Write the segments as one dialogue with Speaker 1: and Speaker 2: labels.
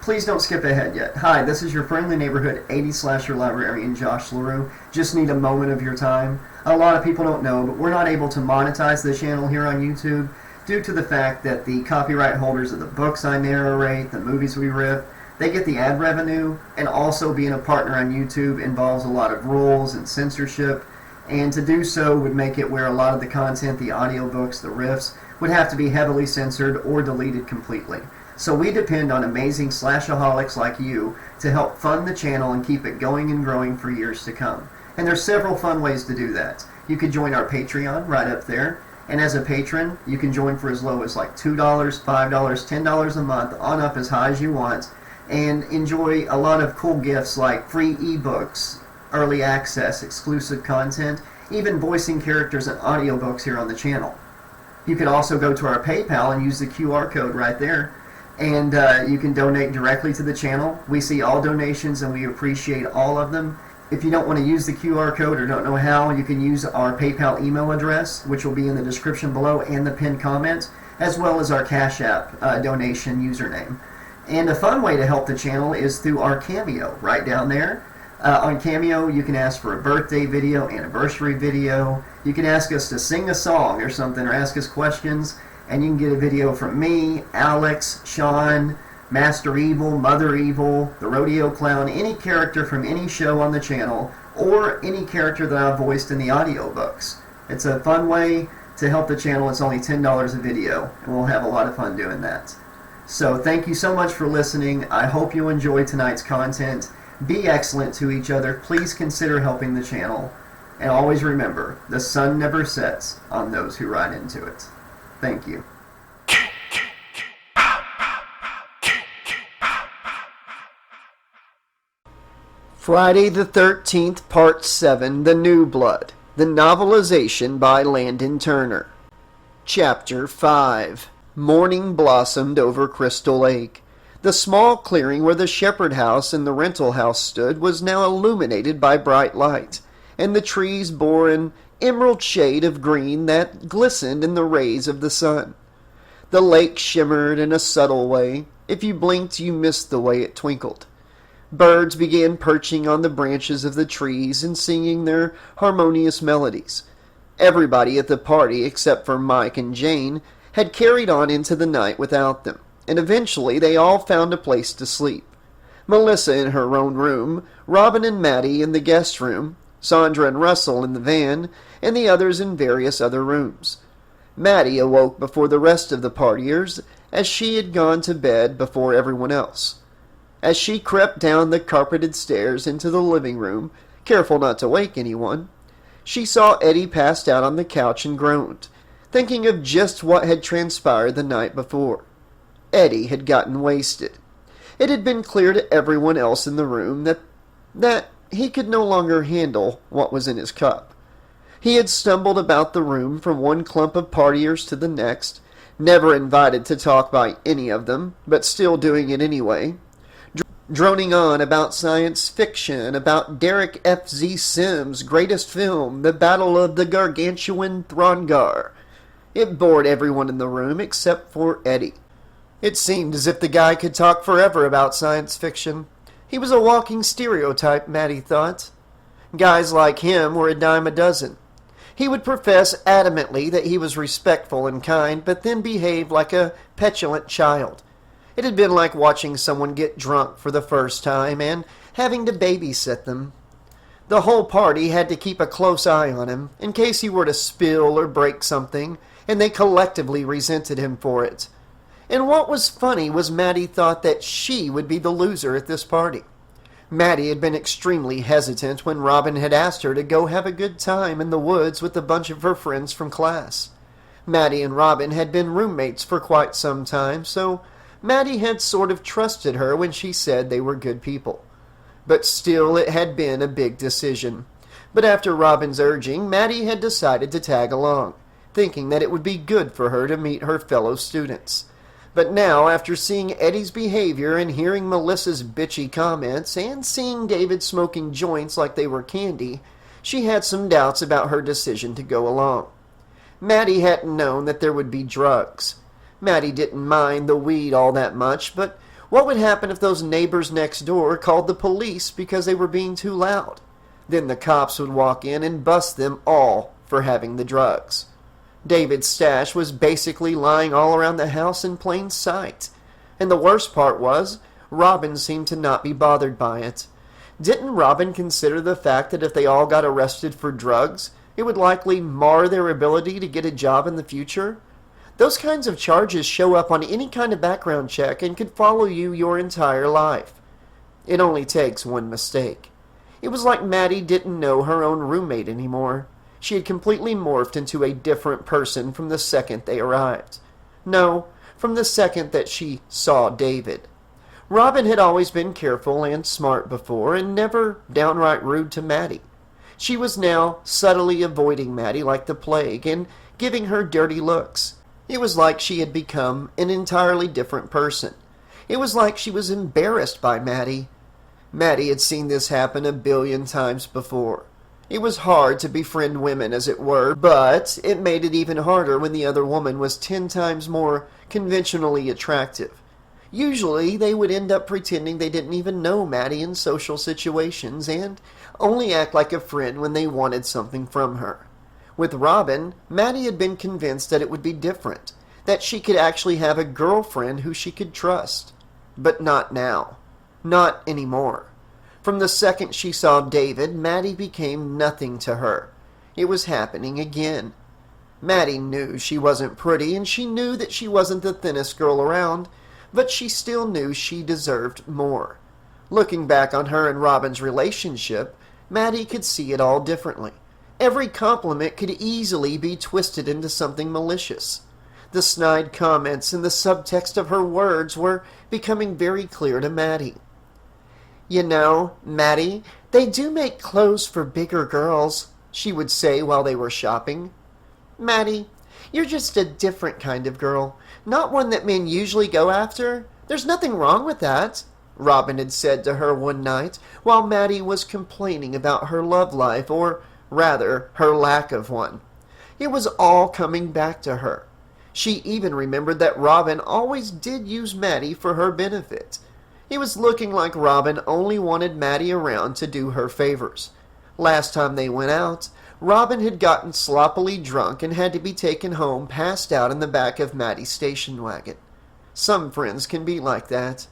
Speaker 1: Please don't skip ahead yet. Hi, this is your friendly neighborhood 80 slasher librarian, Josh LaRue. Just need a moment of your time. A lot of people don't know, but we're not able to monetize the channel here on YouTube due to the fact that the copyright holders of the books I narrate, the movies we riff, they get the ad revenue, and also being a partner on YouTube involves a lot of rules and censorship, and to do so would make it where a lot of the content, the audiobooks, the riffs, would have to be heavily censored or deleted completely. So we depend on amazing slashaholics like you to help fund the channel and keep it going and growing for years to come. And there's several fun ways to do that. You could join our Patreon right up there. And as a patron, you can join for as low as like $2, $5, $10 a month, on up as high as you want, and enjoy a lot of cool gifts like free ebooks, early access, exclusive content, even voicing characters and audiobooks here on the channel. You could also go to our PayPal and use the QR code right there, and you can donate directly to the channel. We see all donations and we appreciate all of them. If you don't want to use the QR code or don't know how, you can use our PayPal email address, which will be in the description below and the pinned comment, as well as our Cash App donation username. And a fun way to help the channel is through our Cameo, right down there. On Cameo, you can ask for a birthday video, anniversary video. You can ask us to sing a song or something, or ask us questions, and you can get a video from me, Alex, Sean, Master Evil, Mother Evil, the Rodeo Clown, any character from any show on the channel, or any character that I've voiced in the audiobooks. It's a fun way to help the channel. It's only $10 a video, and we'll have a lot of fun doing that. So thank you so much for listening. I hope you enjoyed tonight's content. Be excellent to each other. Please consider helping the channel. And always remember, the sun never sets on those who ride into it. Thank you. Friday the 13th, Part 7, The New Blood. The Novelization by Landon Turner. Chapter 5. Morning blossomed over Crystal Lake. The small clearing where the shepherd house and the rental house stood was now illuminated by bright light, and the trees bore an emerald shade of green that glistened in the rays of the sun. The lake shimmered in a subtle way. If you blinked, you missed the way it twinkled. Birds began perching on the branches of the trees and singing their harmonious melodies. Everybody at the party, except for Mike and Jane, had carried on into the night without them, and eventually they all found a place to sleep. Melissa in her own room, Robin and Maddie in the guest room, Sandra and Russell in the van, and the others in various other rooms. Maddie awoke before the rest of the partiers, as she had gone to bed before everyone else. As she crept down the carpeted stairs into the living room, careful not to wake anyone, she saw Eddie passed out on the couch and groaned, thinking of just what had transpired the night before. Eddie had gotten wasted. It had been clear to everyone else in the room that he could no longer handle what was in his cup. He had stumbled about the room from one clump of partiers to the next, never invited to talk by any of them, but still doing it anyway, droning on about science fiction, about Derek F.Z. Sims' greatest film, The Battle of the Gargantuan Throngar. It bored everyone in the room except for Eddie. It seemed as if the guy could talk forever about science fiction. He was a walking stereotype, Maddie thought. Guys like him were a dime a dozen. He would profess adamantly that he was respectful and kind, but then behave like a petulant child. It had been like watching someone get drunk for the first time and having to babysit them. The whole party had to keep a close eye on him, in case he were to spill or break something, and they collectively resented him for it. And what was funny was Maddie thought that she would be the loser at this party. Maddie had been extremely hesitant when Robin had asked her to go have a good time in the woods with a bunch of her friends from class. Maddie and Robin had been roommates for quite some time, so Maddie had sort of trusted her when she said they were good people. But still, it had been a big decision. But after Robin's urging, Maddie had decided to tag along, thinking that it would be good for her to meet her fellow students. But now, after seeing Eddie's behavior and hearing Melissa's bitchy comments and seeing David smoking joints like they were candy, she had some doubts about her decision to go along. Maddie hadn't known that there would be drugs. Maddie didn't mind the weed all that much, but What would happen if those neighbors next door called the police because they were being too loud? Then the cops would walk in and bust them all for having the drugs. David's stash was basically lying all around the house in plain sight. And the worst part was, Robin seemed to not be bothered by it. Didn't Robin consider the fact that if they all got arrested for drugs, it would likely mar their ability to get a job in the future? Those kinds of charges show up on any kind of background check and could follow you your entire life. It only takes one mistake. It was like Maddie didn't know her own roommate anymore. She had completely morphed into a different person from the second they arrived. No, from the second that she saw David. Robin had always been careful and smart before, and never downright rude to Maddie. She was now subtly avoiding Maddie like the plague, and giving her dirty looks. It was like she had become an entirely different person. It was like she was embarrassed by Maddie. Maddie had seen this happen a billion times before. It was hard to befriend women, as it were, but it made it even harder when the other woman was 10 times more conventionally attractive. Usually, they would end up pretending they didn't even know Maddie in social situations and only act like a friend when they wanted something from her. With Robin, Maddie had been convinced that it would be different, that she could actually have a girlfriend who she could trust. But not now. Not anymore. From the second she saw David, Maddie became nothing to her. It was happening again. Maddie knew she wasn't pretty, and she knew that she wasn't the thinnest girl around, but she still knew she deserved more. Looking back on her and Robin's relationship, Maddie could see it all differently. Every compliment could easily be twisted into something malicious. The snide comments and the subtext of her words were becoming very clear to Maddie. "You know, Maddie, they do make clothes for bigger girls," she would say while they were shopping. "Maddie, you're just a different kind of girl, not one that men usually go after. There's nothing wrong with that," Robin had said to her one night while Maddie was complaining about her love life, or rather, her lack of one. It was all coming back to her. She even remembered that Robin always did use Maddie for her benefit. It was looking like Robin only wanted Maddie around to do her favors. Last time they went out, Robin had gotten sloppily drunk and had to be taken home passed out in the back of Maddie's station wagon. Some friends can be like that.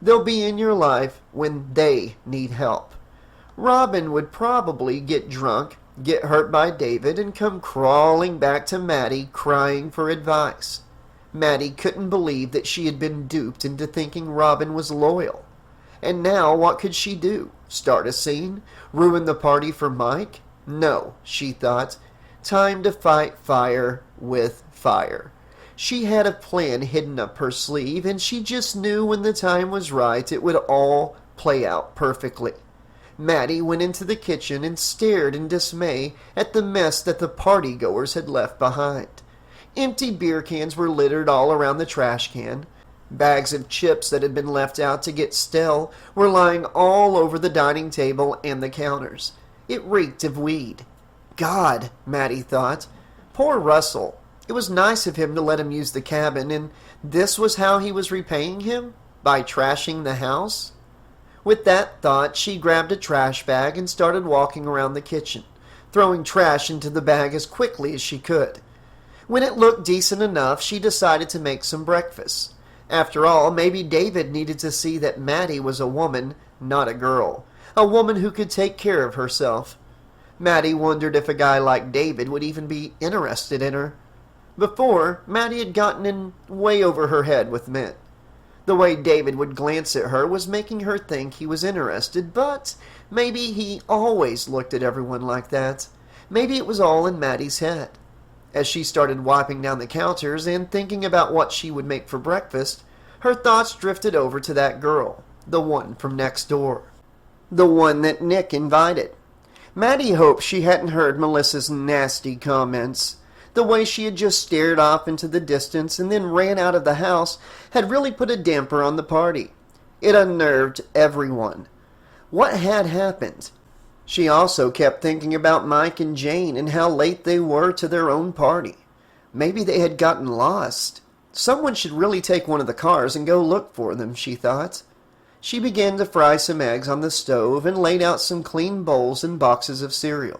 Speaker 1: They'll be in your life when they need help. Robin would probably get drunk, get hurt by David, and come crawling back to Maddie crying for advice. Maddie couldn't believe that she had been duped into thinking Robin was loyal. And now what could she do? Start a scene? Ruin the party for Mike? No, she thought. Time to fight fire with fire. She had a plan hidden up her sleeve, and she just knew when the time was right it would all play out perfectly. Maddie went into the kitchen and stared in dismay at the mess that the party-goers had left behind. Empty beer cans were littered all around the trash can. Bags of chips that had been left out to get stale were lying all over the dining table and the counters. It reeked of weed. God, Maddie thought. Poor Russell. It was nice of him to let him use the cabin, and this was how he was repaying him? By trashing the house? With that thought, she grabbed a trash bag and started walking around the kitchen, throwing trash into the bag as quickly as she could. When it looked decent enough, she decided to make some breakfast. After all, maybe David needed to see that Maddie was a woman, not a girl. A woman who could take care of herself. Maddie wondered if a guy like David would even be interested in her. Before, Maddie had gotten in way over her head with men. The way David would glance at her was making her think he was interested, but maybe he always looked at everyone like that. Maybe it was all in Maddie's head. As she started wiping down the counters and thinking about what she would make for breakfast, her thoughts drifted over to that girl, the one from next door. The one that Nick invited. Maddie hoped she hadn't heard Melissa's nasty comments. The way she had just stared off into the distance and then ran out of the house had really put a damper on the party. It unnerved everyone. What had happened? She also kept thinking about Mike and Jane and how late they were to their own party. Maybe they had gotten lost. Someone should really take one of the cars and go look for them, she thought. She began to fry some eggs on the stove and laid out some clean bowls and boxes of cereal.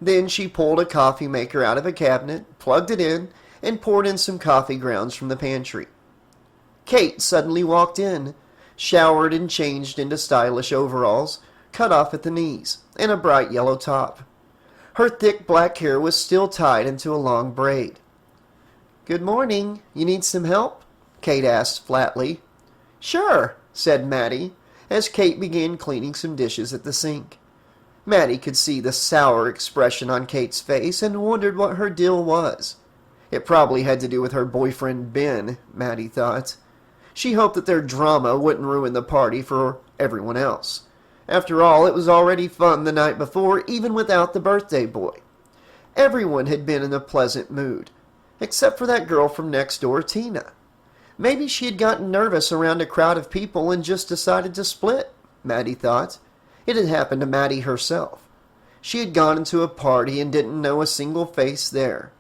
Speaker 1: Then she pulled a coffee maker out of a cabinet, plugged it in, and poured in some coffee grounds from the pantry. Kate suddenly walked in, showered and changed into stylish overalls, cut off at the knees, and a bright yellow top. Her thick black hair was still tied into a long braid. "Good morning. You need some help?" Kate asked flatly. "Sure," said Maddie, as Kate began cleaning some dishes at the sink. Maddie could see the sour expression on Kate's face and wondered what her deal was. It probably had to do with her boyfriend Ben, Maddie thought. She hoped that their drama wouldn't ruin the party for everyone else. After all, it was already fun the night before, even without the birthday boy. Everyone had been in a pleasant mood, except for that girl from next door, Tina. Maybe she had gotten nervous around a crowd of people and just decided to split, Maddie thought. It had happened to Maddie herself. She had gone into a party and didn't know a single face there.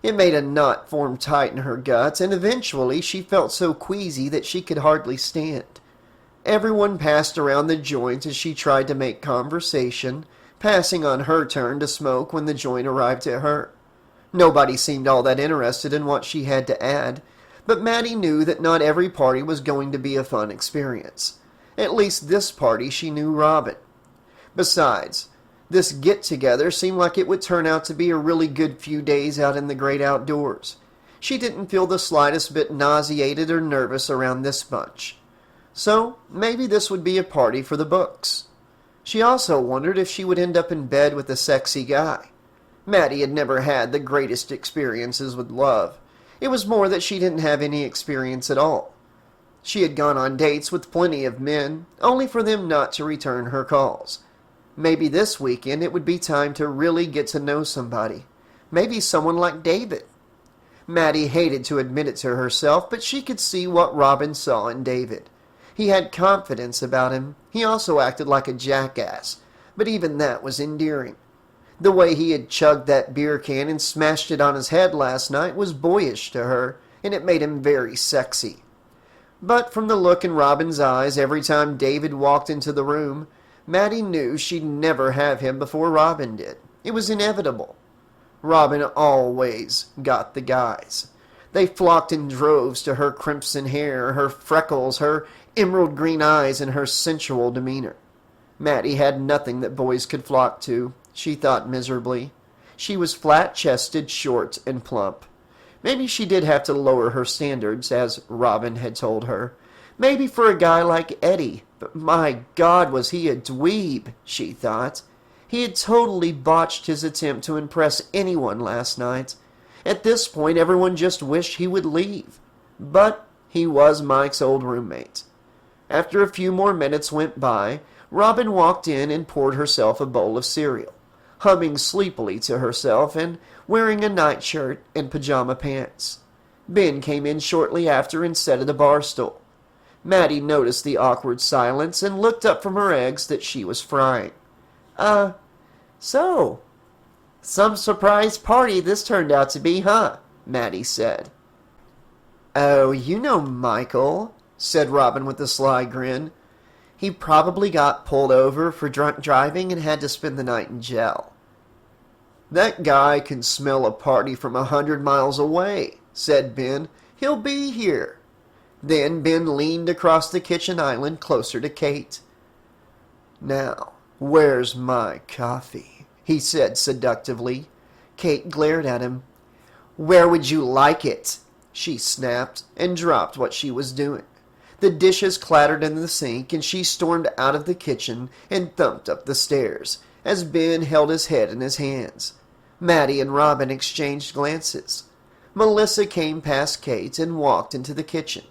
Speaker 1: It made a knot form tight in her guts, and eventually she felt so queasy that she could hardly stand. Everyone passed around the joint as she tried to make conversation, passing on her turn to smoke when the joint arrived at her. Nobody seemed all that interested in what she had to add, but Maddie knew that not every party was going to be a fun experience. At least this party she knew Robin. Besides, this get-together seemed like it would turn out to be a really good few days out in the great outdoors. She didn't feel the slightest bit nauseated or nervous around this bunch. So maybe this would be a party for the books. She also wondered if she would end up in bed with a sexy guy. Maddie had never had the greatest experiences with love. It was more that she didn't have any experience at all. She had gone on dates with plenty of men, only for them not to return her calls. Maybe this weekend it would be time to really get to know somebody. Maybe someone like David. Maddie hated to admit it to herself, but she could see what Robin saw in David. He had confidence about him. He also acted like a jackass, but even that was endearing. The way he had chugged that beer can and smashed it on his head last night was boyish to her, and it made him very sexy. But from the look in Robin's eyes every time David walked into the room, Maddie knew she'd never have him before Robin did. It was inevitable. Robin always got the guys. They flocked in droves to her crimson hair, her freckles, her emerald green eyes, and her sensual demeanor. Maddie had nothing that boys could flock to, she thought miserably. She was flat-chested, short, and plump. Maybe she did have to lower her standards, as Robin had told her. Maybe for a guy like Eddie, but my God, was he a dweeb, she thought. He had totally botched his attempt to impress anyone last night. At this point, everyone just wished he would leave. But he was Mike's old roommate. After a few more minutes went by, Robin walked in and poured herself a bowl of cereal, humming sleepily to herself and wearing a nightshirt and pajama pants. Ben came in shortly after and sat at a bar stool. Maddie noticed the awkward silence and looked up from her eggs that she was frying. So, some surprise party this turned out to be, huh?" Maddie said. "Oh, you know Michael," said Robin with a sly grin. "He probably got pulled over for drunk driving and had to spend the night in jail." "That guy can smell a party from 100 miles away," said Ben. "He'll be here." Then Ben leaned across the kitchen island closer to Kate. "Now, where's my coffee?" he said seductively. Kate glared at him. "Where would you like it?" she snapped, and dropped what she was doing. The dishes clattered in the sink, and she stormed out of the kitchen and thumped up the stairs, as Ben held his head in his hands. Maddie and Robin exchanged glances. Melissa came past Kate and walked into the kitchen,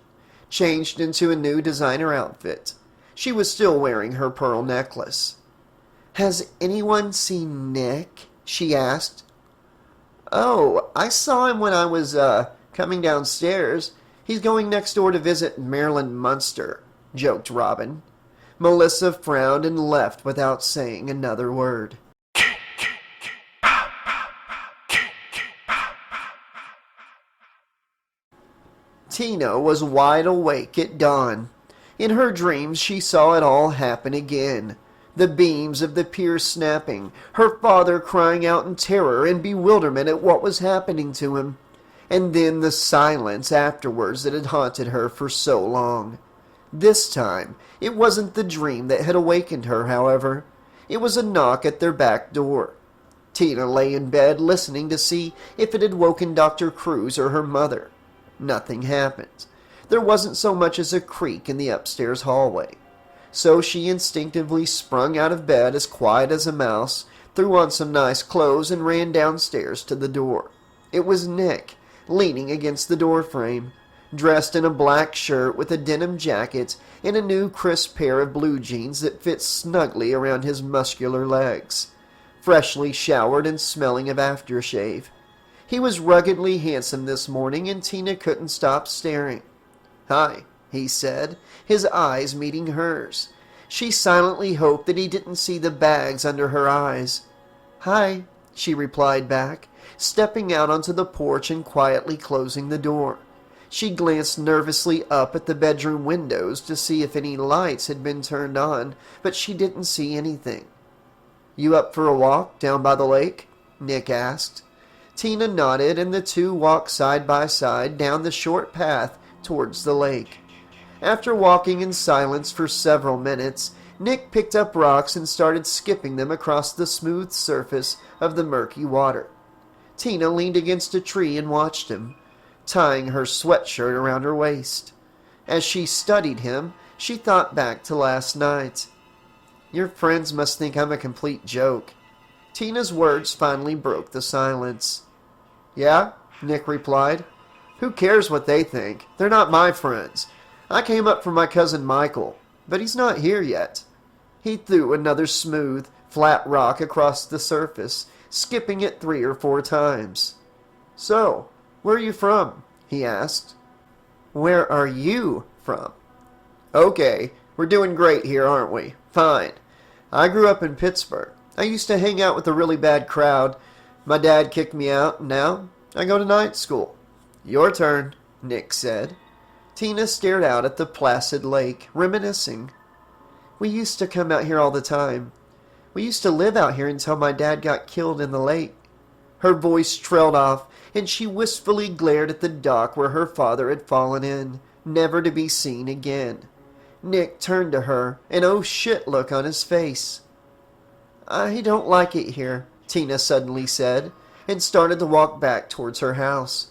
Speaker 1: changed into a new designer outfit. She was still wearing her pearl necklace. "Has anyone seen Nick?" she asked. "Oh, I saw him when I was, coming downstairs. He's going next door to visit Marilyn Munster," joked Robin. Melissa frowned and left without saying another word. Tina was wide awake at dawn. In her dreams she saw it all happen again. The beams of the pier snapping, her father crying out in terror and bewilderment at what was happening to him, and then the silence afterwards that had haunted her for so long. This time, it wasn't the dream that had awakened her, however. It was a knock at their back door. Tina lay in bed listening to see if it had woken Dr. Cruz or her mother. Nothing happened. There wasn't so much as a creak in the upstairs hallway. So she instinctively sprung out of bed as quiet as a mouse, threw on some nice clothes, and ran downstairs to the door. It was Nick, leaning against the doorframe, dressed in a black shirt with a denim jacket and a new crisp pair of blue jeans that fit snugly around his muscular legs, freshly showered and smelling of aftershave. He was ruggedly handsome this morning, and Tina couldn't stop staring. "Hi," he said, his eyes meeting hers. She silently hoped that he didn't see the bags under her eyes. "Hi," she replied back, stepping out onto the porch and quietly closing the door. She glanced nervously up at the bedroom windows to see if any lights had been turned on, but she didn't see anything. "You up for a walk down by the lake?" Nick asked. Tina nodded, and the two walked side by side down the short path towards the lake. After walking in silence for several minutes, Nick picked up rocks and started skipping them across the smooth surface of the murky water. Tina leaned against a tree and watched him, tying her sweatshirt around her waist. As she studied him, she thought back to last night. "Your friends must think I'm a complete joke." Tina's words finally broke the silence. "Yeah," Nick replied. "Who cares what they think? They're not my friends. I came up for my cousin Michael, but he's not here yet." He threw another smooth, flat rock across the surface, skipping it 3 or 4 times. "So, where are you from?" he asked. "Where are you from?" "Okay, we're doing great here, aren't we? Fine. I grew up in Pittsburgh. I used to hang out with a really bad crowd. My dad kicked me out, and now I go to night school." "Your turn," Nick said. Tina stared out at the placid lake, reminiscing. "We used to come out here all the time. We used to live out here until my dad got killed in the lake." Her voice trailed off, and she wistfully glared at the dock where her father had fallen in, never to be seen again. Nick turned to her, an oh shit look on his face. "I don't like it here," Tina suddenly said, and started to walk back towards her house.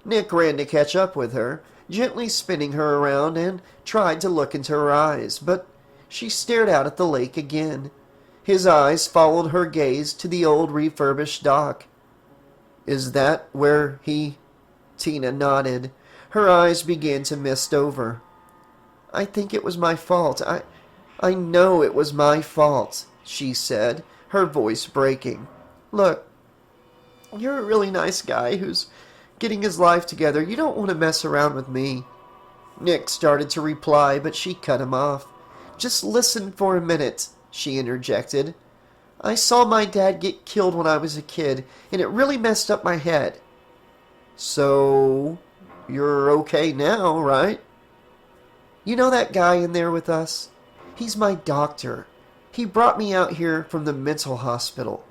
Speaker 1: Nick ran to catch up with her, gently spinning her around, and tried to look into her eyes, but she stared out at the lake again. His eyes followed her gaze to the old refurbished dock. "Is that where he—" Tina nodded. Her eyes began to mist over. "I think it was my fault. I know it was my fault," she said, her voice breaking. "Look, you're a really nice guy who's getting his life together. You don't want to mess around with me." Nick started to reply, but she cut him off. "Just listen for a minute," she interjected. "I saw my dad get killed when I was a kid, and it really messed up my head." "So, you're okay now, right?" "You know that guy in there with us? He's my doctor. He brought me out here from the mental hospital."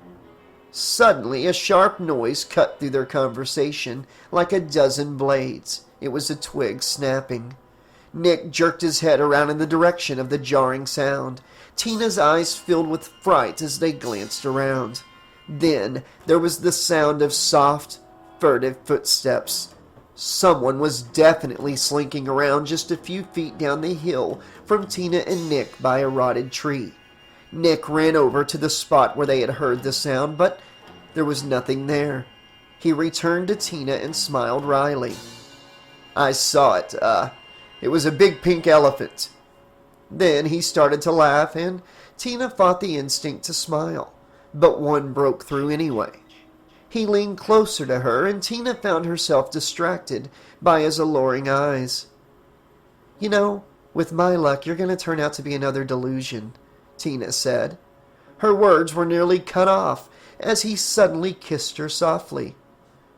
Speaker 1: Suddenly, a sharp noise cut through their conversation like a dozen blades. It was a twig snapping. Nick jerked his head around in the direction of the jarring sound. Tina's eyes filled with fright as they glanced around. Then there was the sound of soft, furtive footsteps. Someone was definitely slinking around just a few feet down the hill from Tina and Nick by a rotted tree. Nick ran over to the spot where they had heard the sound, but there was nothing there. He returned to Tina and smiled wryly. "I saw it. It was a big pink elephant." Then he started to laugh, and Tina fought the instinct to smile, but one broke through anyway. He leaned closer to her, and Tina found herself distracted by his alluring eyes. "You know, with my luck, you're going to turn out to be another delusion," Tina said. Her words were nearly cut off as he suddenly kissed her softly.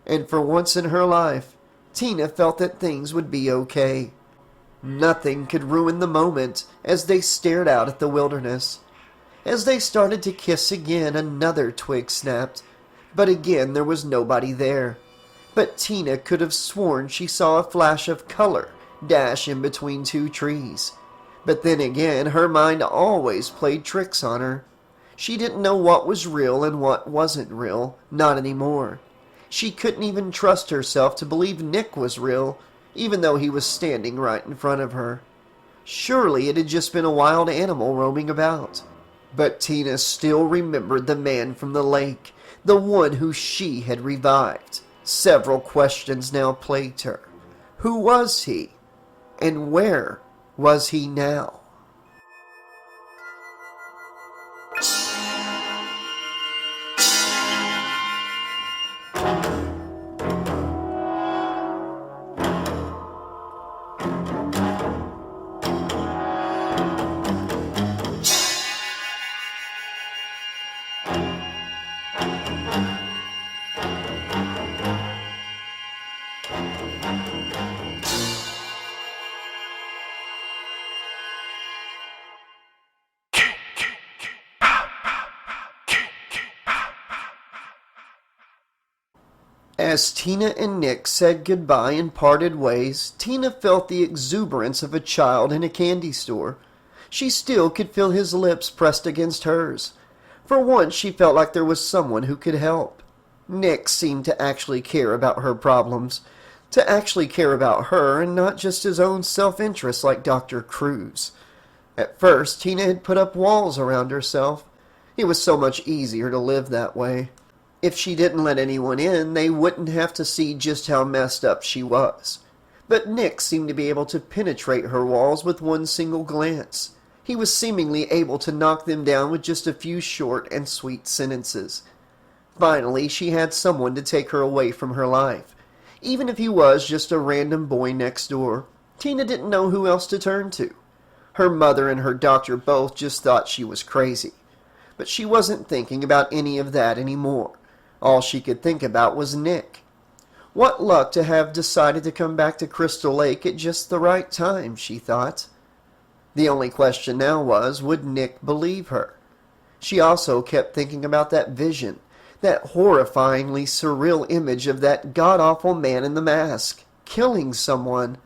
Speaker 1: And for once in her life, Tina felt that things would be okay. Nothing could ruin the moment as they stared out at the wilderness. As they started to kiss again, another twig snapped, but again there was nobody there. But Tina could have sworn she saw a flash of color dash in between two trees. But then again, her mind always played tricks on her. She didn't know what was real and what wasn't real, not anymore. She couldn't even trust herself to believe Nick was real, even though he was standing right in front of her. Surely it had just been a wild animal roaming about. But Tina still remembered the man from the lake, the one who she had revived. Several questions now plagued her. Who was he? And where was he now? As Tina and Nick said goodbye and parted ways, Tina felt the exuberance of a child in a candy store. She still could feel his lips pressed against hers. For once she felt like there was someone who could help. Nick seemed to actually care about her problems, to actually care about her and not just his own self-interest like Dr. Cruz. At first, Tina had put up walls around herself. It was so much easier to live that way. If she didn't let anyone in, they wouldn't have to see just how messed up she was. But Nick seemed to be able to penetrate her walls with one single glance. He was seemingly able to knock them down with just a few short and sweet sentences. Finally, she had someone to take her away from her life. Even if he was just a random boy next door, Tina didn't know who else to turn to. Her mother and her doctor both just thought she was crazy. But she wasn't thinking about any of that anymore. All she could think about was Nick. What luck to have decided to come back to Crystal Lake at just the right time, she thought. The only question now was, would Nick believe her? She also kept thinking about that vision, that horrifyingly surreal image of that god-awful man in the mask, killing someone,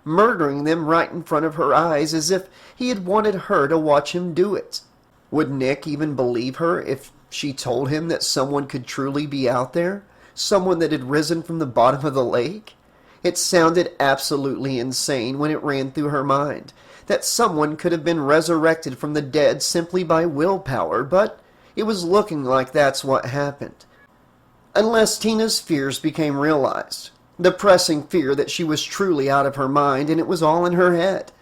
Speaker 1: murdering them right in front of her eyes as if he had wanted her to watch him do it. Would Nick even believe her if she told him that someone could truly be out there? Someone that had risen from the bottom of the lake? It sounded absolutely insane when it ran through her mind, that someone could have been resurrected from the dead simply by willpower, but it was looking like that's what happened. Unless Tina's fears became realized. The pressing fear that she was truly out of her mind and it was all in her head.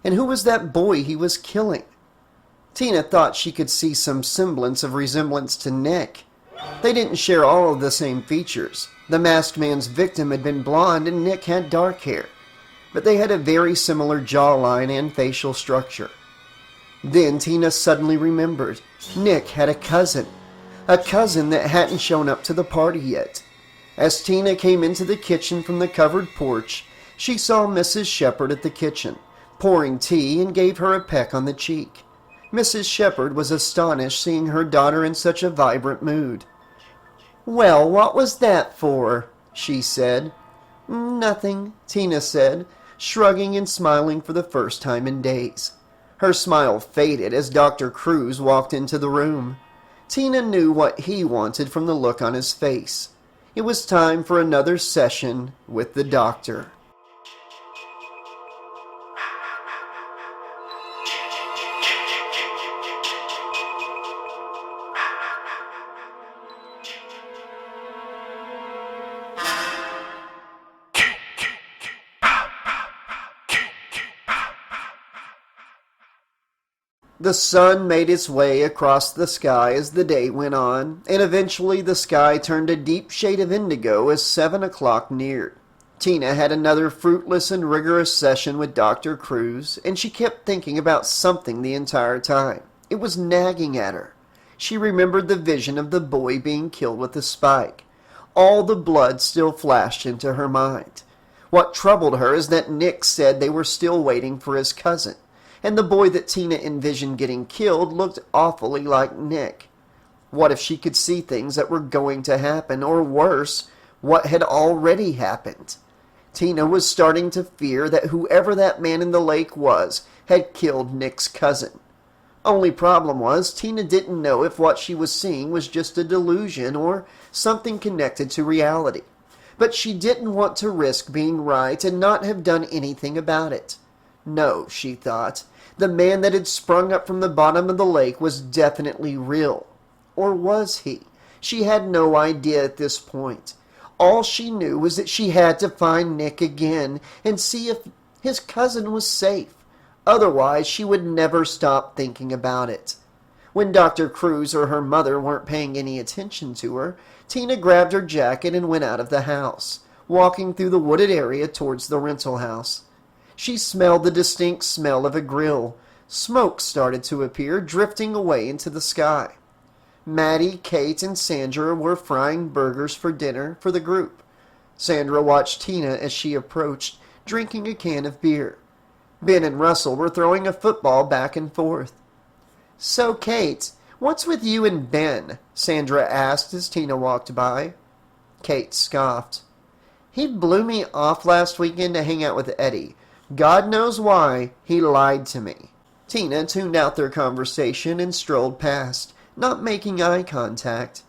Speaker 1: And who was that boy he was killing? Tina thought she could see some semblance of resemblance to Nick. They didn't share all of the same features. The masked man's victim had been blonde and Nick had dark hair. But they had a very similar jawline and facial structure. Then Tina suddenly remembered. Nick had a cousin that hadn't shown up to the party yet. As Tina came into the kitchen from the covered porch, she saw Mrs. Shepherd at the kitchen, pouring tea, and gave her a peck on the cheek. Mrs. Shepherd was astonished seeing her daughter in such a vibrant mood. "Well, what was that for?" she said. "Nothing," Tina said, shrugging and smiling for the first time in days. Her smile faded as Dr. Cruz walked into the room. Tina knew what he wanted from the look on his face. It was time for another session with the doctor. The sun made its way across the sky as the day went on, and eventually the sky turned a deep shade of indigo as 7 o'clock neared. Tina had another fruitless and rigorous session with Dr. Cruz, and she kept thinking about something the entire time. It was nagging at her. She remembered the vision of the boy being killed with a spike. All the blood still flashed into her mind. What troubled her is that Nick said they were still waiting for his cousin, and the boy that Tina envisioned getting killed looked awfully like Nick. What if she could see things that were going to happen, or worse, what had already happened? Tina was starting to fear that whoever that man in the lake was had killed Nick's cousin. Only problem was, Tina didn't know if what she was seeing was just a delusion or something connected to reality. But she didn't want to risk being right and not have done anything about it. No, she thought, the man that had sprung up from the bottom of the lake was definitely real. Or was he? She had no idea at this point. All she knew was that she had to find Nick again and see if his cousin was safe. Otherwise, she would never stop thinking about it. When Dr. Cruz or her mother weren't paying any attention to her, Tina grabbed her jacket and went out of the house, walking through the wooded area towards the rental house. She smelled the distinct smell of a grill. Smoke started to appear, drifting away into the sky. Maddie, Kate, and Sandra were frying burgers for dinner for the group. Sandra watched Tina as she approached, drinking a can of beer. Ben and Russell were throwing a football back and forth. "So, Kate, what's with you and Ben?" Sandra asked as Tina walked by. Kate scoffed. "He blew me off last weekend to hang out with Eddie. God knows why. He lied to me." Tina tuned out their conversation and strolled past, not making eye contact.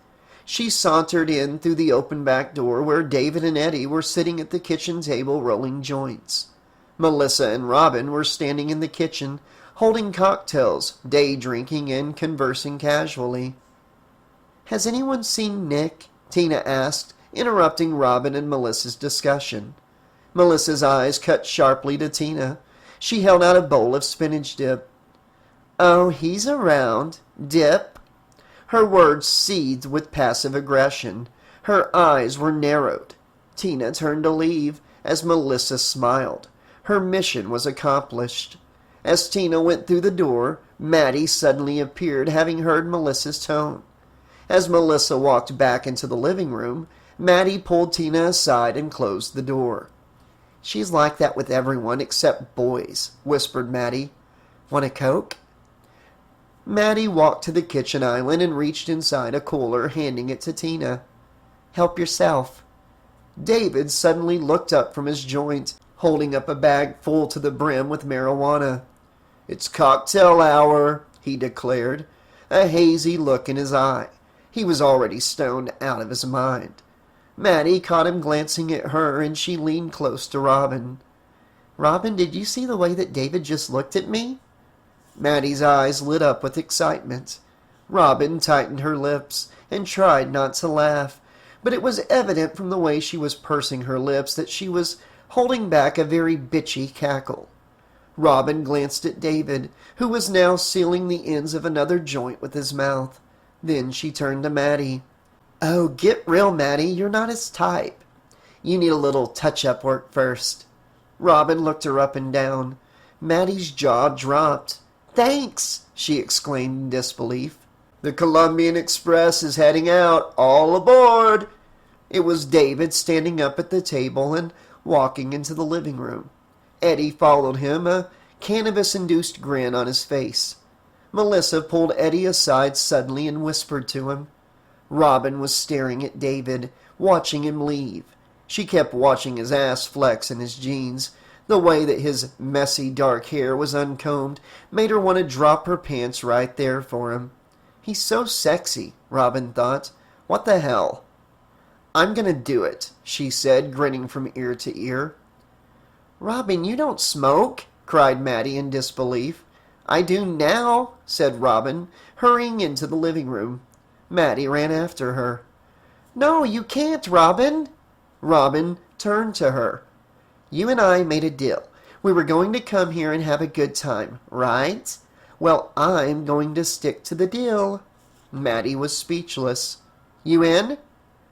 Speaker 1: She sauntered in through the open back door where David and Eddie were sitting at the kitchen table rolling joints. Melissa and Robin were standing in the kitchen, holding cocktails, day drinking and conversing casually. "Has anyone seen Nick?" Tina asked, interrupting Robin and Melissa's discussion. Melissa's eyes cut sharply to Tina. She held out a bowl of spinach dip. "Oh, he's around. Dip?" Her words seethed with passive aggression. Her eyes were narrowed. Tina turned to leave as Melissa smiled. Her mission was accomplished. As Tina went through the door, Maddie suddenly appeared, having heard Melissa's tone. As Melissa walked back into the living room, Maddie pulled Tina aside and closed the door. "She's like that with everyone except boys," whispered Maddie. "Want a Coke?" Maddie walked to the kitchen island and reached inside a cooler, handing it to Tina. "Help yourself." David suddenly looked up from his joint, holding up a bag full to the brim with marijuana. "It's cocktail hour," he declared, a hazy look in his eye. He was already stoned out of his mind. Maddie caught him glancing at her, and she leaned close to Robin. "Robin, did you see the way that David just looked at me?" Maddie's eyes lit up with excitement. Robin tightened her lips and tried not to laugh, but it was evident from the way she was pursing her lips that she was holding back a very bitchy cackle. Robin glanced at David, who was now sealing the ends of another joint with his mouth. Then she turned to Maddie. "Oh, get real, Maddie. You're not his type. You need a little touch-up work first." Robin looked her up and down. Maddie's jaw dropped. "Thanks!" she exclaimed in disbelief. "The Columbian Express is heading out. All aboard!" It was David standing up at the table and walking into the living room. Eddie followed him, a cannabis-induced grin on his face. Melissa pulled Eddie aside suddenly and whispered to him. Robin was staring at David, watching him leave. She kept watching his ass flex in his jeans. The way that his messy dark hair was uncombed made her want to drop her pants right there for him. He's so sexy, Robin thought. What the hell? "I'm gonna do it," she said, grinning from ear to ear. "Robin, you don't smoke," cried Maddie in disbelief. "I do now," said Robin, hurrying into the living room. Maddie ran after her. "No, you can't, Robin." Robin turned to her. "You and I made a deal. We were going to come here and have a good time, right? Well, I'm going to stick to the deal." Maddie was speechless. "You in?"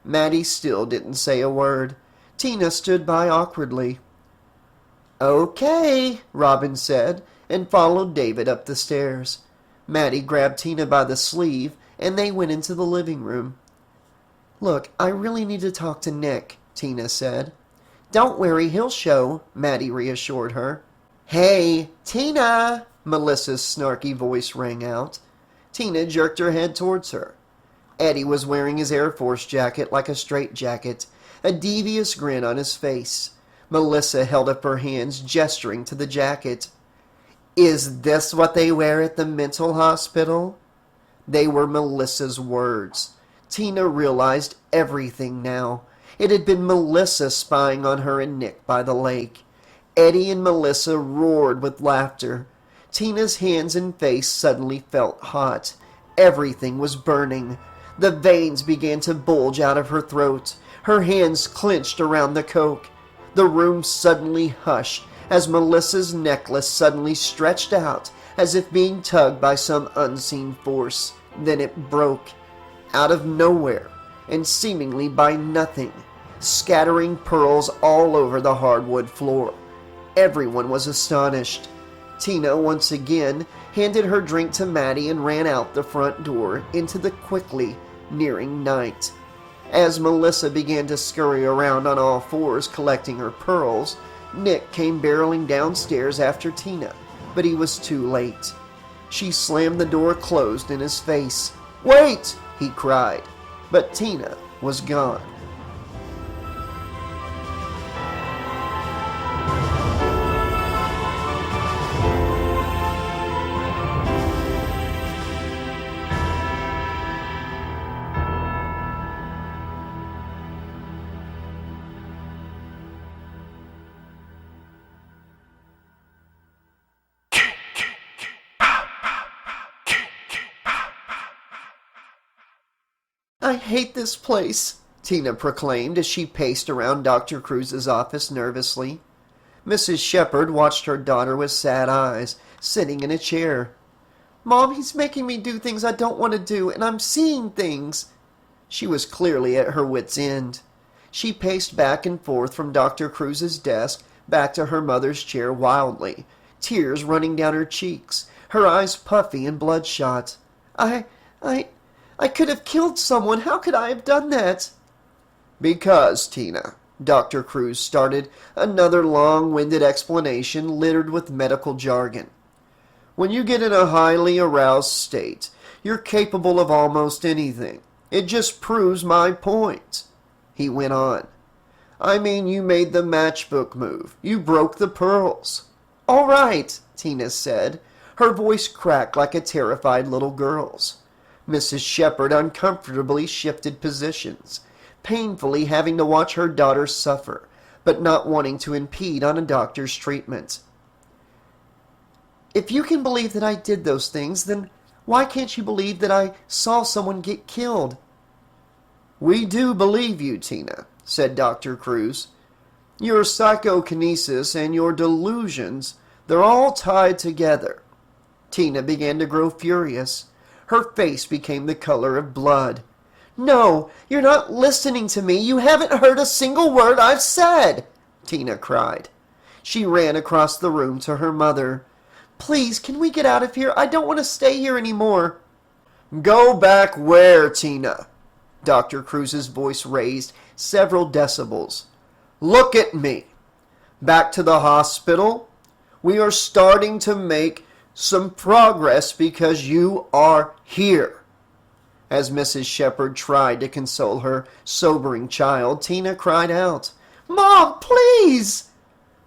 Speaker 1: Maddie still didn't say a word. Tina stood by awkwardly. "Okay," Robin said, and followed David up the stairs. Maddie grabbed Tina by the sleeve, and they went into the living room. "Look, I really need to talk to Nick," Tina said. "Don't worry, he'll show," Maddie reassured her. "Hey, Tina!" Melissa's snarky voice rang out. Tina jerked her head towards her. Eddie was wearing his Air Force jacket like a straitjacket, a devious grin on his face. Melissa held up her hands, gesturing to the jacket. "Is this what they wear at the mental hospital?" They were Melissa's words. Tina realized everything now. It had been Melissa spying on her and Nick by the lake. Eddie and Melissa roared with laughter. Tina's hands and face suddenly felt hot. Everything was burning. The veins began to bulge out of her throat. Her hands clenched around the coke. The room suddenly hushed as Melissa's necklace suddenly stretched out as if being tugged by some unseen force. Then it broke. Out of nowhere, and seemingly by nothing, scattering pearls all over the hardwood floor. Everyone was astonished. Tina once again handed her drink to Maddie and ran out the front door into the quickly nearing night. As Melissa began to scurry around on all fours collecting her pearls, Nick came barreling downstairs after Tina, but he was too late. She slammed the door closed in his face. "Wait!" he cried, but Tina was gone. "I hate this place," Tina proclaimed as she paced around Dr. Cruz's office nervously. Mrs. Shepherd watched her daughter with sad eyes, sitting in a chair. "Mom, he's making me do things I don't want to do, and I'm seeing things." She was clearly at her wit's end. She paced back and forth from Dr. Cruz's desk back to her mother's chair wildly, tears running down her cheeks, her eyes puffy and bloodshot. I could have killed someone. How could I have done that?" "Because, Tina," Dr. Cruz started another long-winded explanation littered with medical jargon. "When you get in a highly aroused state, you're capable of almost anything. It just proves my point." He went on. "I mean, you made the matchbook move. You broke the pearls." "All right," Tina said. Her voice cracked like a terrified little girl's. Mrs. Shepherd uncomfortably shifted positions, painfully having to watch her daughter suffer, but not wanting to impede on a doctor's treatment. "If you can believe that I did those things, then why can't you believe that I saw someone get killed?" "We do believe you, Tina," said Dr. Cruz. "Your psychokinesis and your delusions, they're all tied together." Tina began to grow furious. Her face became the color of blood. "No, you're not listening to me. You haven't heard a single word I've said," Tina cried. She ran across the room to her mother. "Please, can we get out of here? I don't want to stay here anymore." "Go back where, Tina?" Dr. Cruz's voice raised several decibels. "Look at me. Back to the hospital? We are starting to make some progress because you are here." As Mrs. Shepherd tried to console her sobering child, Tina cried out, "Mom, please!"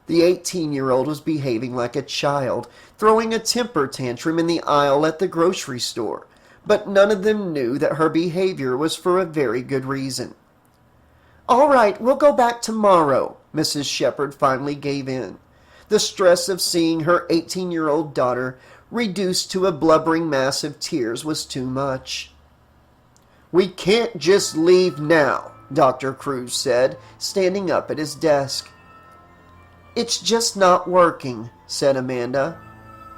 Speaker 1: The 18-year-old was behaving like a child, throwing a temper tantrum in the aisle at the grocery store, but none of them knew that her behavior was for a very good reason. "All right, we'll go back tomorrow," Mrs. Shepherd finally gave in. The stress of seeing her 18-year-old daughter reduced to a blubbering mass of tears was too much. "We can't just leave now," Dr. Cruz said, standing up at his desk. "It's just not working," said Amanda.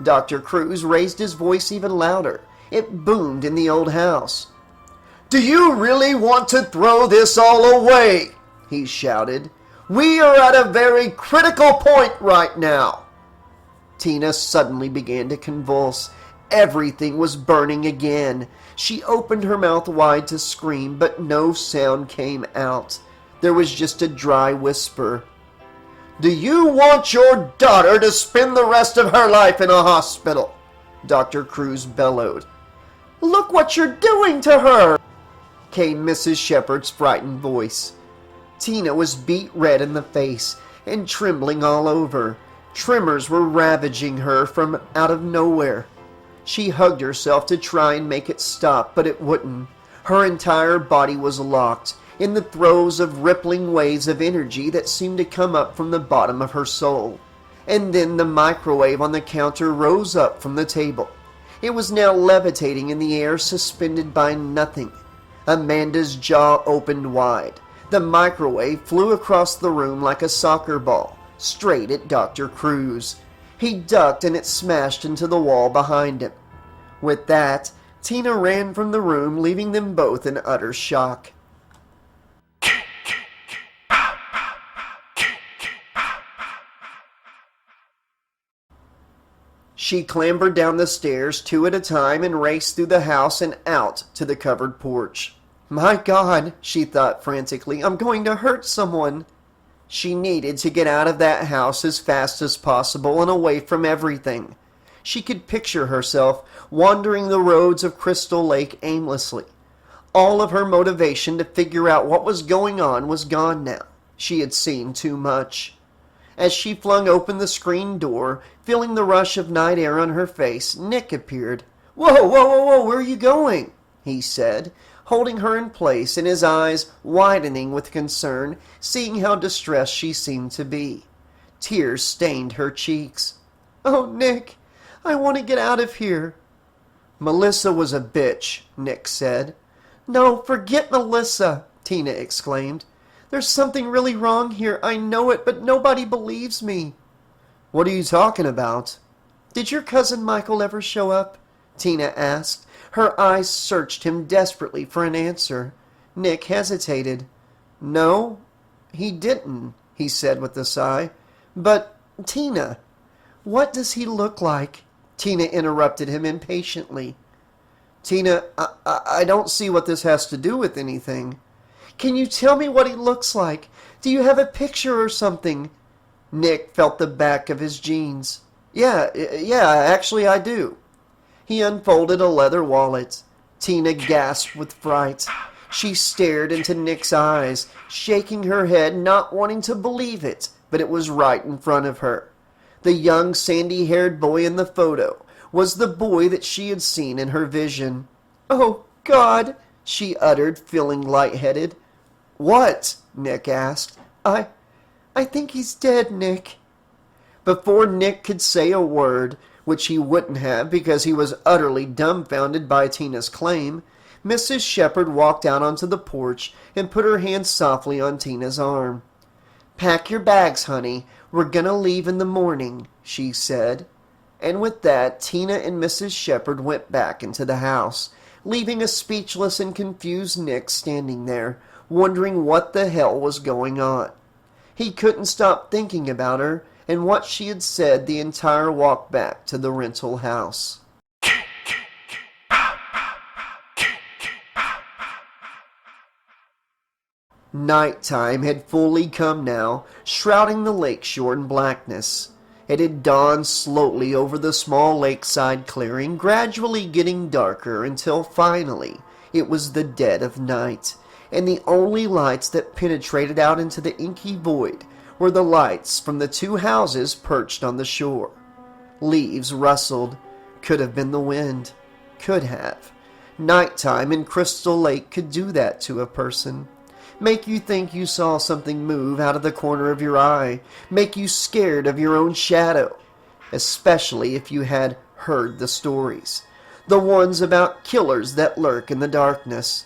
Speaker 1: Dr. Cruz raised his voice even louder. It boomed in the old house. "Do you really want to throw this all away?" he shouted. "We are at a very critical point right now." Tina suddenly began to convulse. Everything was burning again. She opened her mouth wide to scream, but no sound came out. There was just a dry whisper. "Do you want your daughter to spend the rest of her life in a hospital?" Dr. Cruz bellowed. "Look what you're doing to her!" came Mrs. Shepherd's frightened voice. Tina was beet red in the face and trembling all over. Tremors were ravaging her from out of nowhere. She hugged herself to try and make it stop, but it wouldn't. Her entire body was locked in the throes of rippling waves of energy that seemed to come up from the bottom of her soul. And then the microwave on the counter rose up from the table. It was now levitating in the air, suspended by nothing. Amanda's jaw opened wide. The microwave flew across the room like a soccer ball, straight at Dr. Cruz. He ducked and it smashed into the wall behind him. With that, Tina ran from the room, leaving them both in utter shock. She clambered down the stairs 2 at a time and raced through the house and out to the covered porch. "My God," she thought frantically, "I'm going to hurt someone." She needed to get out of that house as fast as possible and away from everything. She could picture herself wandering the roads of Crystal Lake aimlessly. All of her motivation to figure out what was going on was gone now. She had seen too much. As she flung open the screen door, feeling the rush of night air on her face, Nick appeared. "Whoa, whoa, whoa, whoa, where are you going?" he said, holding her in place and his eyes widening with concern, seeing how distressed she seemed to be. Tears stained her cheeks. "Oh, Nick, I want to get out of here." "Melissa was a bitch," Nick said. "No, forget Melissa," Tina exclaimed. "There's something really wrong here. I know it, but nobody believes me." "What are you talking about?" "Did your cousin Michael ever show up?" Tina asked. Her eyes searched him desperately for an answer. Nick hesitated. "No, he didn't," he said with a sigh. "But, Tina, what does he look like?" Tina interrupted him impatiently. "Tina, I don't see what this has to do with anything." "Can you tell me what he looks like? Do you have a picture or something?" Nick felt the back of his jeans. Yeah, actually I do." He unfolded a leather wallet. Tina gasped with fright. She stared into Nick's eyes, shaking her head, not wanting to believe it, but it was right in front of her. The young sandy-haired boy in the photo was the boy that she had seen in her vision. "Oh, God," she uttered, feeling lightheaded. "What?" Nick asked. I think he's dead, Nick." Before Nick could say a word, which he wouldn't have because he was utterly dumbfounded by Tina's claim, Mrs. Shepherd walked out onto the porch and put her hand softly on Tina's arm. "Pack your bags, honey. We're gonna leave in the morning," she said. And with that, Tina and Mrs. Shepherd went back into the house, leaving a speechless and confused Nick standing there, wondering what the hell was going on. He couldn't stop thinking about her and what she had said the entire walk back to the rental house. Nighttime had fully come now, shrouding the lakeshore in blackness. It had dawned slowly over the small lakeside clearing, gradually getting darker until finally it was the dead of night, and the only lights that penetrated out into the inky void were the lights from the 2 houses perched on the shore. Leaves rustled. Could have been the wind. Could have. Nighttime in Crystal Lake could do that to a person. Make you think you saw something move out of the corner of your eye. Make you scared of your own shadow. Especially if you had heard the stories. The ones about killers that lurk in the darkness.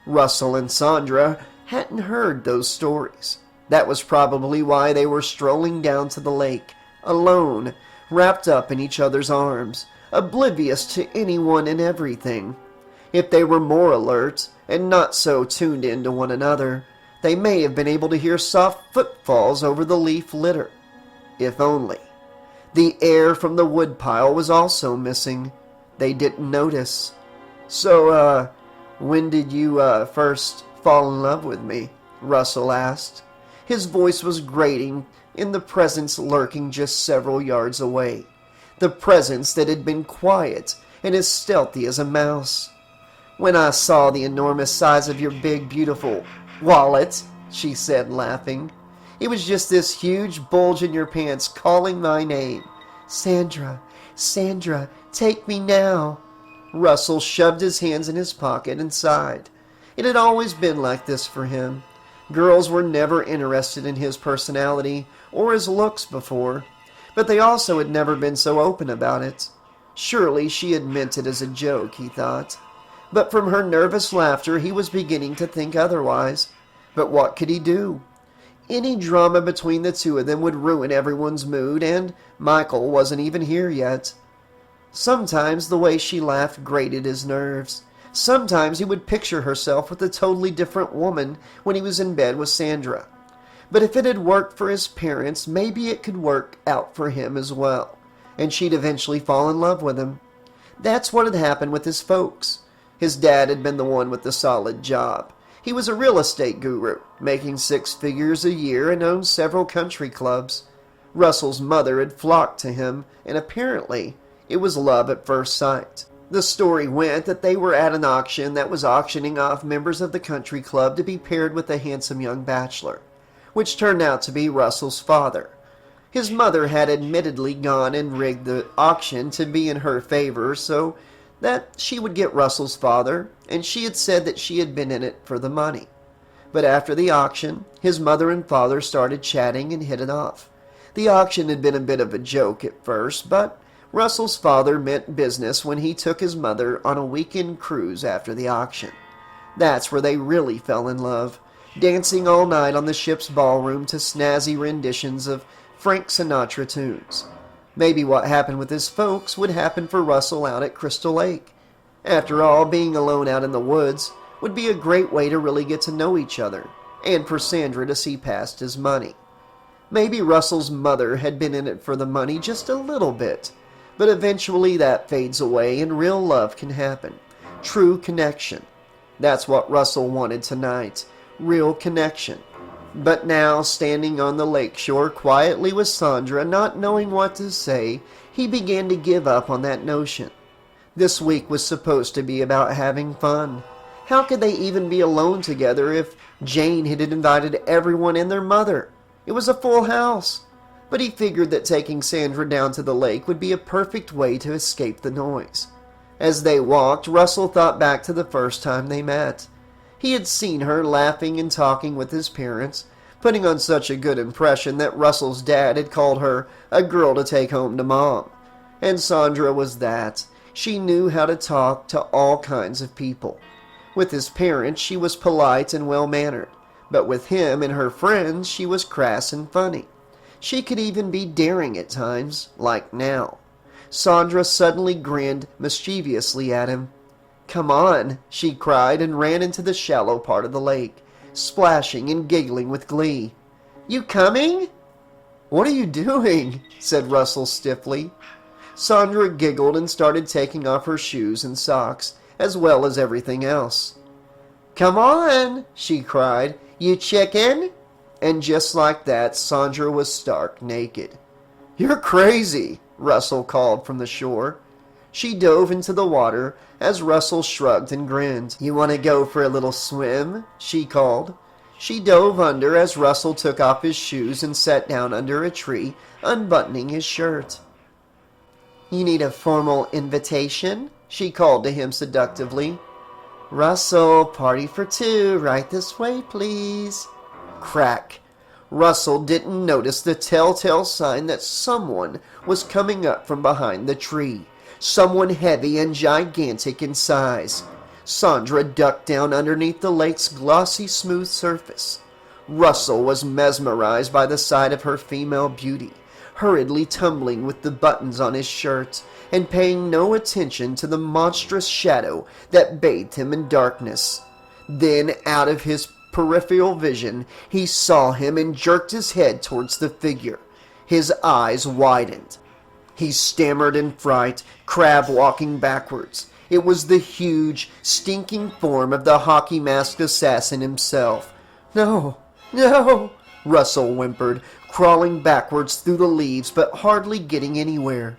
Speaker 1: Russell and Sandra hadn't heard those stories. That was probably why they were strolling down to the lake, alone, wrapped up in each other's arms, oblivious to anyone and everything. If they were more alert, and not so tuned in to one another, they may have been able to hear soft footfalls over the leaf litter. If only. The air from the woodpile was also missing. They didn't notice. So, when did you, first fall in love with me? Russell asked. His voice was grating in the presence lurking just several yards away. The presence that had been quiet and as stealthy as a mouse. When I saw the enormous size of your big, beautiful wallet, she said, laughing. It was just this huge bulge in your pants calling my name. Sandra, Sandra, take me now. Russell shoved his hands in his pocket and sighed. It had always been like this for him. Girls were never interested in his personality or his looks before, but they also had never been so open about it. Surely she had meant it as a joke, he thought. But from her nervous laughter, he was beginning to think otherwise. But what could he do? Any drama between the two of them would ruin everyone's mood, and Michael wasn't even here yet. Sometimes the way she laughed grated his nerves. Sometimes he would picture herself with a totally different woman when he was in bed with Sandra. But if it had worked for his parents, maybe it could work out for him as well, and she'd eventually fall in love with him. That's what had happened with his folks. His dad had been the one with the solid job. He was a real estate guru, making 6 figures a year and owned several country clubs. Russell's mother had flocked to him, and apparently it was love at first sight. The story went that they were at an auction that was auctioning off members of the country club to be paired with a handsome young bachelor, which turned out to be Russell's father. His mother had admittedly gone and rigged the auction to be in her favor so that she would get Russell's father, and she had said that she had been in it for the money. But after the auction, his mother and father started chatting and hit it off. The auction had been a bit of a joke at first, but Russell's father meant business when he took his mother on a weekend cruise after the auction. That's where they really fell in love, dancing all night on the ship's ballroom to snazzy renditions of Frank Sinatra tunes. Maybe what happened with his folks would happen for Russell out at Crystal Lake. After all, being alone out in the woods would be a great way to really get to know each other, and for Sandra to see past his money. Maybe Russell's mother had been in it for the money just a little bit, but eventually that fades away and real love can happen. True connection. That's what Russell wanted tonight. Real connection. But now, standing on the lakeshore quietly with Sandra, not knowing what to say, he began to give up on that notion. This week was supposed to be about having fun. How could they even be alone together if Jane had invited everyone and their mother? It was a full house. But he figured that taking Sandra down to the lake would be a perfect way to escape the noise. As they walked, Russell thought back to the first time they met. He had seen her laughing and talking with his parents, putting on such a good impression that Russell's dad had called her a girl to take home to mom. And Sandra was that. She knew how to talk to all kinds of people. With his parents, she was polite and well-mannered, but with him and her friends, she was crass and funny. She could even be daring at times, like now. Sandra suddenly grinned mischievously at him. "Come on," she cried, and ran into the shallow part of the lake, splashing and giggling with glee. "You coming?" "What are you doing?" said Russell stiffly. Sandra giggled and started taking off her shoes and socks, as well as everything else. "Come on," she cried. "You chicken?" And just like that, Sandra was stark naked. "You're crazy," Russell called from the shore. She dove into the water as Russell shrugged and grinned. "You want to go for a little swim?" she called. She dove under as Russell took off his shoes and sat down under a tree, unbuttoning his shirt. "You need a formal invitation?" she called to him seductively. "Russell, party for 2, right this way, please." Crack. Russell didn't notice the telltale sign that someone was coming up from behind the tree. Someone heavy and gigantic in size. Sandra ducked down underneath the lake's glossy, smooth surface. Russell was mesmerized by the sight of her female beauty, hurriedly tumbling with the buttons on his shirt, and paying no attention to the monstrous shadow that bathed him in darkness. Then, out of his peripheral vision, he saw him and jerked his head towards the figure. His eyes widened. He stammered in fright, crab walking backwards. It was the huge, stinking form of the hockey-masked assassin himself. "No, no," Russell whimpered, crawling backwards through the leaves but hardly getting anywhere.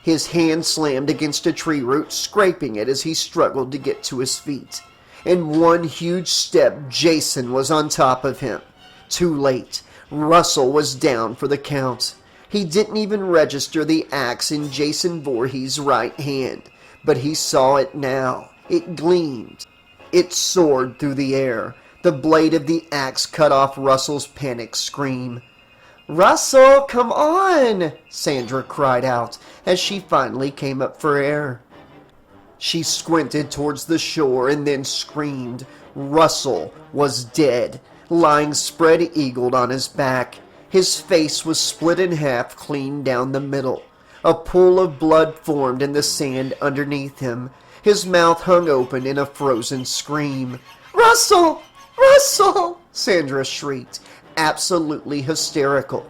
Speaker 1: His hand slammed against a tree root, scraping it as he struggled to get to his feet. In one huge step, Jason was on top of him. Too late. Russell was down for the count. He didn't even register the axe in Jason Voorhees' right hand, but he saw it now. It gleamed. It soared through the air. The blade of the axe cut off Russell's panicked scream. "Russell, come on!" Sandra cried out as she finally came up for air. She squinted towards the shore and then screamed. Russell was dead, lying spread-eagled on his back. His face was split in half clean down the middle. A pool of blood formed in the sand underneath him. His mouth hung open in a frozen scream. "Russell! Russell!" Sandra shrieked, absolutely hysterical.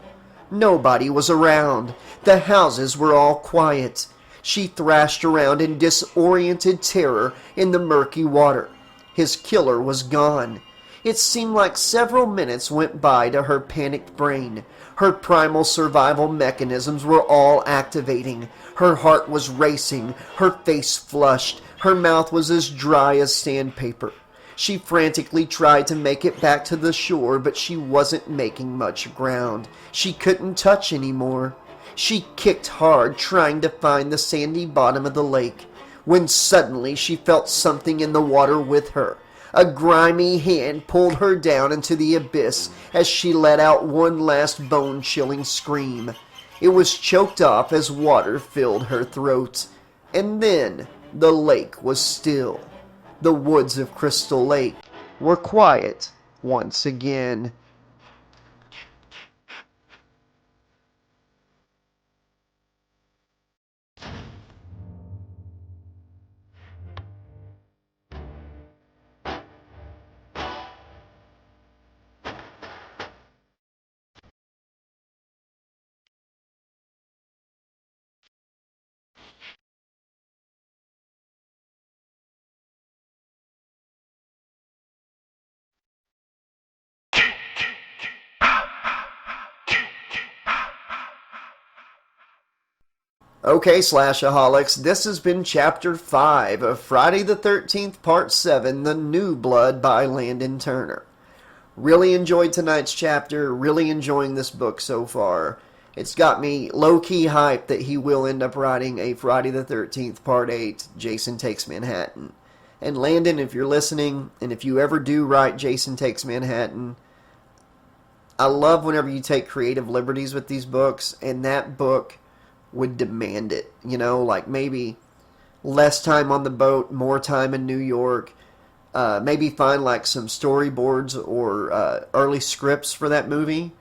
Speaker 1: Nobody was around. The houses were all quiet. She thrashed around in disoriented terror in the murky water. His killer was gone. It seemed like several minutes went by to her panicked brain. Her primal survival mechanisms were all activating. Her heart was racing, her face flushed, her mouth was as dry as sandpaper. She frantically tried to make it back to the shore, but she wasn't making much ground. She couldn't touch anymore. She kicked hard, trying to find the sandy bottom of the lake, when suddenly she felt something in the water with her. A grimy hand pulled her down into the abyss as she let out one last bone-chilling scream. It was choked off as water filled her throat. And then the lake was still. The woods of Crystal Lake were quiet once again. Okay, Slashaholics, this has been Chapter 5 of Friday the 13th, Part 7, The New Blood by Landon Turner. Really enjoyed tonight's chapter, really enjoying this book so far. It's got me low-key hyped that he will end up writing a Friday the 13th, Part 8, Jason Takes Manhattan. And Landon, if you're listening, and if you ever do write Jason Takes Manhattan, I love whenever you take creative liberties with these books, and that book would demand it. You know, like maybe less time on the boat, more time in New York. Maybe find like some storyboards or early scripts for that movie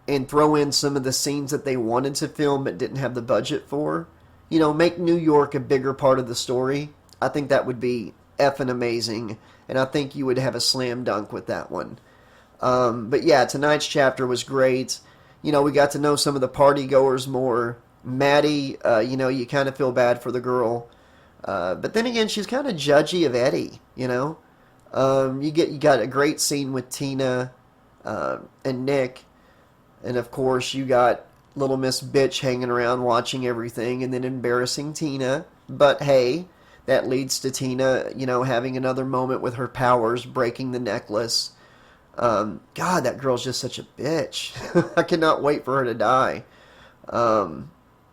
Speaker 1: and throw in some of the scenes that they wanted to film but didn't have the budget for. You know, make New York a bigger part of the story. I think that would be effing amazing, and I think you would have a slam dunk with that one. But yeah, tonight's chapter was great. You know, we got to know some of the party goers more. Maddie, you know, you kind of feel bad for the girl. But then again, she's kind of judgy of Eddie, you know. You got a great scene with Tina and Nick. And of course, you got little Miss Bitch hanging around watching everything and then embarrassing Tina. But hey, that leads to Tina, you know, having another moment with her powers, breaking the necklace. God, that girl's just such a bitch. I cannot wait for her to die.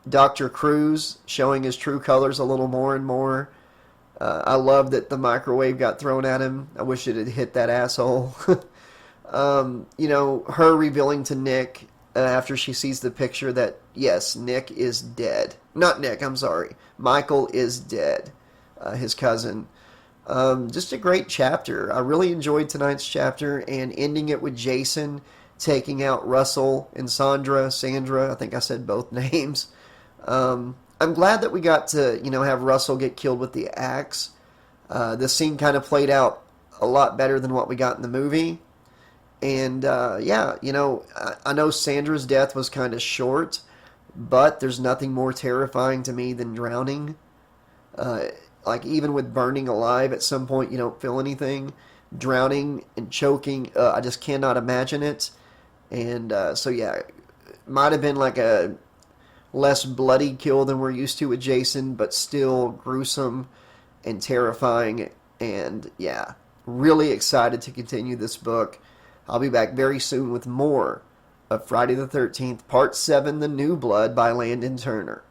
Speaker 1: Dr. Cruz showing his true colors a little more and more. I love that the microwave got thrown at him. I wish it had hit that asshole. You know, her revealing to Nick after she sees the picture that, yes, Nick is dead. Not Nick, I'm sorry. Michael is dead. His cousin. Just a great chapter. I really enjoyed tonight's chapter, and ending it with Jason taking out Russell and Sandra, I think I said both names. I'm glad that we got to, you know, have Russell get killed with the axe. The scene kind of played out a lot better than what we got in the movie. And, yeah, you know, I know Sandra's death was kind of short, but there's nothing more terrifying to me than drowning. Like even with burning alive, at some point you don't feel anything. Drowning and choking, I just cannot imagine it. And so yeah, might have been like a less bloody kill than we're used to with Jason, but still gruesome and terrifying. And yeah, really excited to continue this book. I'll be back very soon with more of Friday the 13th, Part 7, The New Blood by Landon Turner.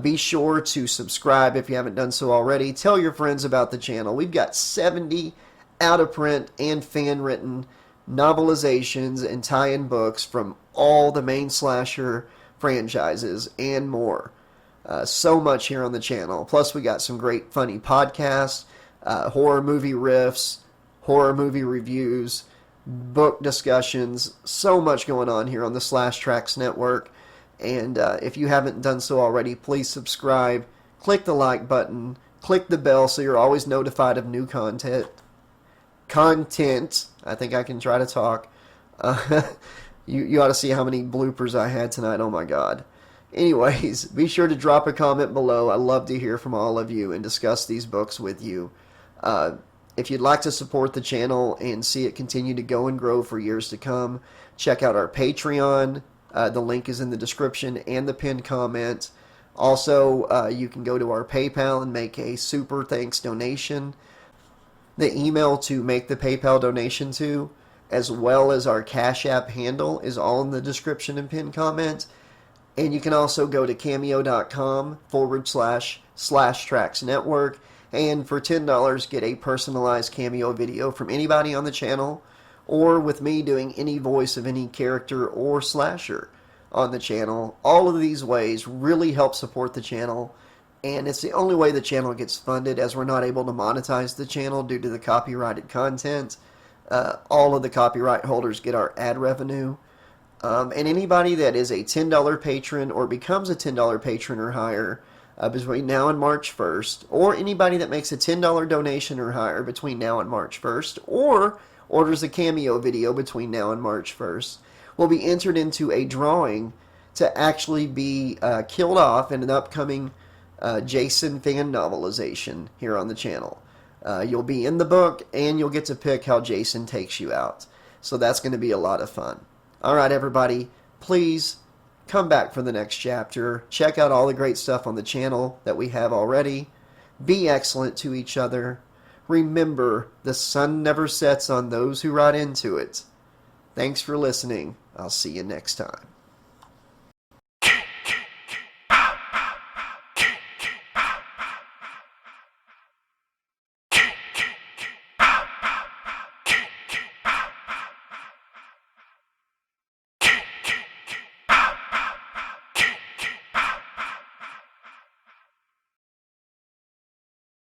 Speaker 1: Be sure to subscribe if you haven't done so already. Tell your friends about the channel. We've got 70 out-of-print and fan-written novelizations and tie-in books from all the main slasher franchises and more. So much here on the channel. Plus, we got some great funny podcasts, horror movie riffs, horror movie reviews, book discussions. So much going on here on the Slash Tracks Network. And if you haven't done so already, please subscribe, click the like button, click the bell so you're always notified of new content. I think I can try to talk. You ought to see how many bloopers I had tonight. Oh my God. Anyways, be sure to drop a comment below. I love to hear from all of you and discuss these books with you. If you'd like to support the channel and see it continue to go and grow for years to come, check out our Patreon. The link is in the description and the pinned comment. Also, you can go to our PayPal and make a super thanks donation. The email to make the PayPal donation to, as well as our Cash App handle, is all in the description and pinned comment. And you can also go to cameo.com/slash tracks network. And for $10, get a personalized cameo video from anybody on the channel, or with me doing any voice of any character or slasher on the channel. All of these ways really help support the channel, and it's the only way the channel gets funded, as we're not able to monetize the channel due to the copyrighted content. All of the copyright holders get our ad revenue. And anybody that is a $10 patron or becomes a $10 patron or higher between now and March 1st, or anybody that makes a $10 donation or higher between now and March 1st, or orders a cameo video between now and March 1st, will be entered into a drawing to actually be killed off in an upcoming Jason fan novelization here on the channel. You'll be in the book, and you'll get to pick how Jason takes you out. So that's going to be a lot of fun. All right, everybody, please come back for the next chapter. Check out all the great stuff on the channel that we have already. Be excellent to each other. Remember, the sun never sets on those who ride into it. Thanks for listening. I'll see you next time.